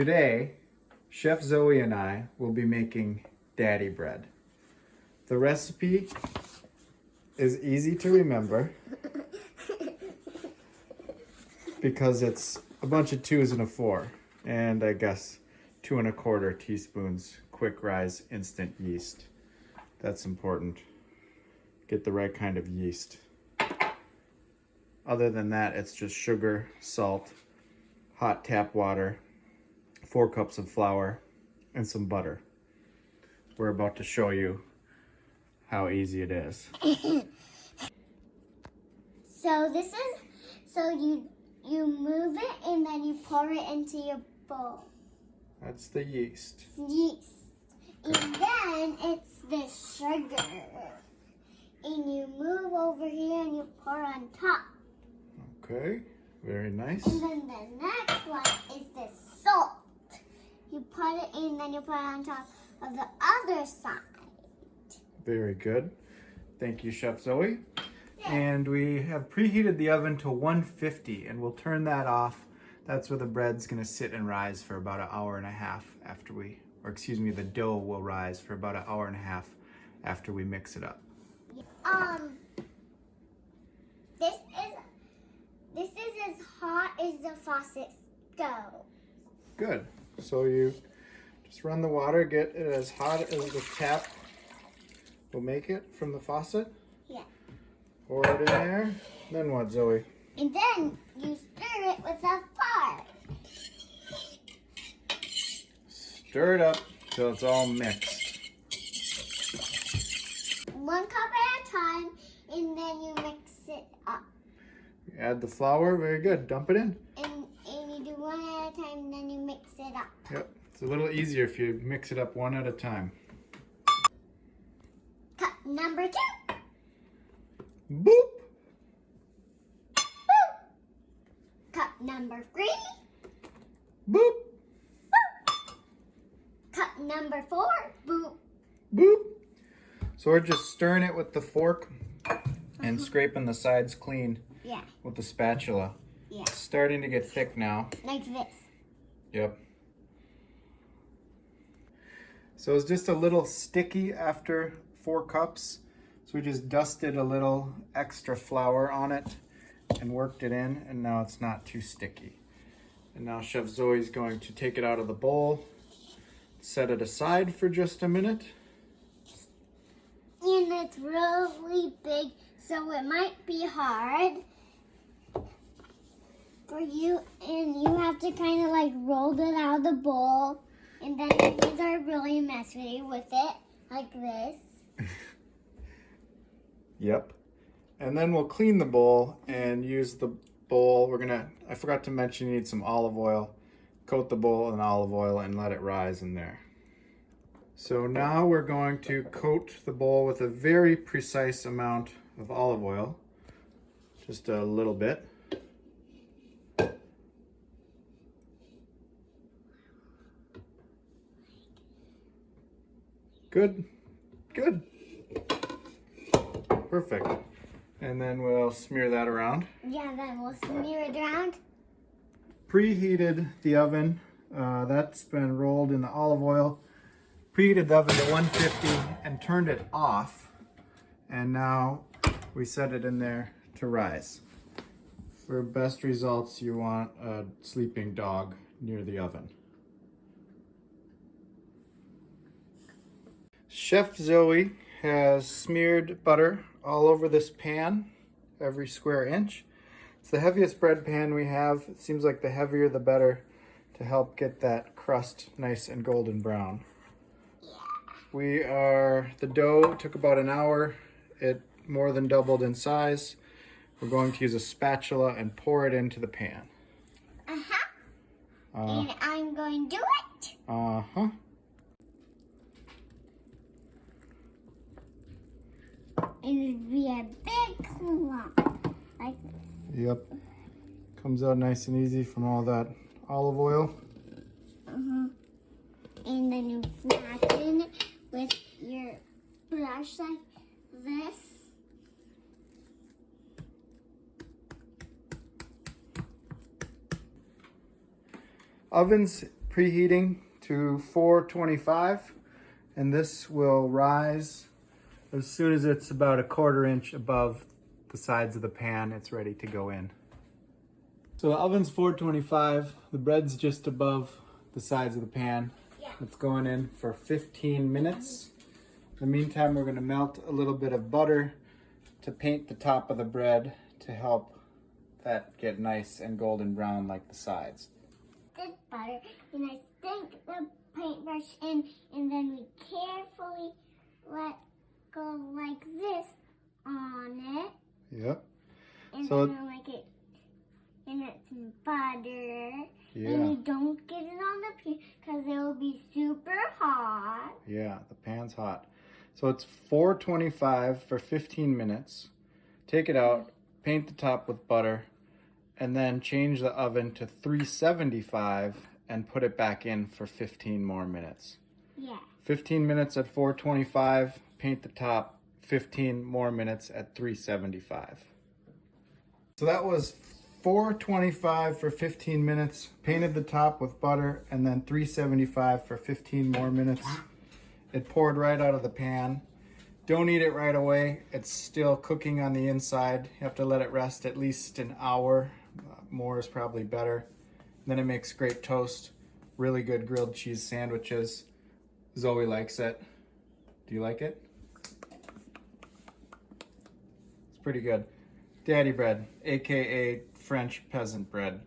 Today, Chef Zoey and I will be making daddy bread. The recipe is easy to remember because it's a bunch of 2s and a 4, and I guess 2 1/4 teaspoons quick rise instant yeast. That's important. Get the right kind of yeast. Other than that, it's just sugar, salt, hot tap water, 4 cups of flour, and some butter. We're about to show you how easy it is. So you move it and then you pour it into your bowl. That's the yeast. Yeast. And then it's the sugar. And you move over here and you pour on top. Okay, very nice. And then the next one is the salt. You put it in, then you put it on top of the other side. Very good. Thank you, Chef Zoey. And we have preheated the oven to 150, and we'll turn that off. That's where the bread's gonna sit and rise for about 1.5 hours after the dough will rise for about 1.5 hours after we mix it up. This is as hot as the faucet goes. Good. So you just run the water, get it as hot as the tap will make it from the faucet. Yeah. Pour it in there. Then what, Zoey? And then you stir it with a fork. Stir it up till it's all mixed. 1 cup at a time, and then you mix it up. Add the flour. Very good. Dump it in. And you do 1 at a time, and then you mix it up. Yep. It's a little easier if you mix it up 1 at a time. Cup number 2. Boop. Boop. Cup number 3. Boop. Boop. Cup number 4. Boop. Boop. So we're just stirring it with the fork and scraping the sides clean Yeah. with the spatula. Yeah. It's starting to get thick now. Like this. Yep. So it's just a little sticky after 4 cups. So we just dusted a little extra flour on it and worked it in, and now it's not too sticky. And now Chef Zoey's going to take it out of the bowl, set it aside for just a minute. And it's really big, so it might be hard for you, and you have to kind of like roll it out of the bowl, and then your hands are really messy with it, like this. Yep. And then we'll clean the bowl and use the bowl. I forgot to mention you need some olive oil. Coat the bowl in olive oil and let it rise in there. So now we're going to coat the bowl with a very precise amount of olive oil. Just a little bit. Good. Good. Perfect. And then we'll smear that around. Yeah, then we'll smear it around. Preheated the oven. That's been rolled in the olive oil. Preheated the oven to 150 and turned it off. And now we set it in there to rise. For best results, you want a sleeping dog near the oven. Chef Zoey has smeared butter all over this pan, every square inch. It's the heaviest bread pan we have. It seems like the heavier the better to help get that crust nice and golden brown. The dough took about an hour. It more than doubled in size. We're going to use a spatula and pour it into the pan. And I'm going to do it. And it'd be a big clump, like this. Yep. Comes out nice and easy from all that olive oil. And then you flatten it with your brush like this. Ovens preheating to 425, and this will rise as soon as it's about a 1/4 inch above the sides of the pan. It's ready to go in. So the oven's 425, the bread's just above the sides of the pan. Yeah. It's going in for 15 minutes. In the meantime, we're gonna melt a little bit of butter to paint the top of the bread to help that get nice and golden brown like the sides. This butter, and I stick the paintbrush in, and then we carefully let go like this on it. Yep. And So then I like it, and it's butter. Yeah. And you don't get it on the pan because it will be super hot. Yeah, the pan's hot. So it's 425 for 15 minutes. Take it out, paint the top with butter, and then change the oven to 375 and put it back in for 15 more minutes. Yeah. 15 minutes at 425, paint the top, 15 more minutes at 375. So that was 425 for 15 minutes, painted the top with butter, and then 375 for 15 more minutes. It poured right out of the pan. Don't eat it right away. It's still cooking on the inside. You have to let it rest at least an hour. More is probably better. Then it makes great toast. Really good grilled cheese sandwiches. Zoe likes it. Do you like it? It's pretty good. Daddy bread, aka French peasant bread.